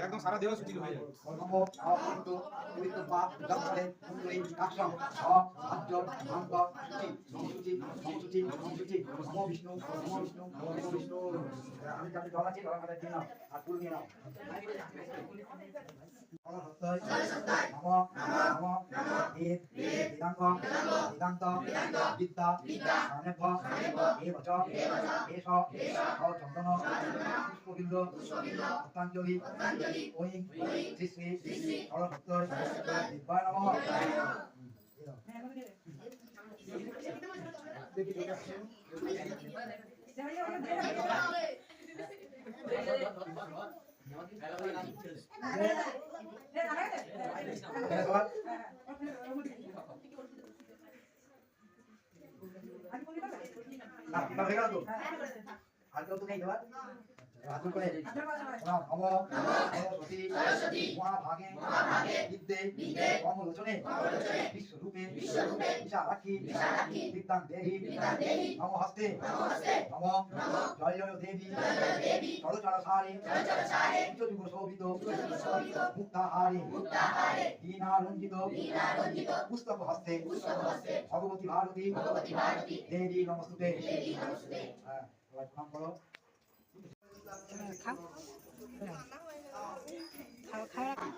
একদম সারা দেহ শুচি হয়ে যায়। নমো অপরিত পবিত্র পা দক্ষিণে কুণ্ডলী কাক্ষম আদ্য ভাঙ্গ সুচি সমসুচি সমসুচি নমো বিষ্ণু নমো বিষ্ণু নমো বিষ্ণু। আমি যাতে জল আছে জল কাটাই দিয়ে নাও আর ফুল নিয়ে নাও। নমো নমো বেদ বেদাঙ্গ বেদান্ত বিদ্যা স্বর্ণেভ এবচ এষ চন্দন পুষ্পবিন্দ পুষ্পাঞ্জলি ওই শ্রী শ্রী সরস্বতী দিব্যায় নমঃ। আর কেউ তো নেই তোমার আদর করে নম সরস্বতী মহাভাগে বিদ্যে কমলোচনে বিশ্বরূপে বিশালাক্ষী বিদ্যাং দেহি নম হস্তে নম জয় জয় দেবী চরচর সারে যুগ শোভিত মুক্তাহারে দীনারঞ্জিত পুস্তক হস্তে ভগবতী ভারতী দেবী নমস্তুতে। হ্যাঁ প্রণাম করো। খাও খাও খাও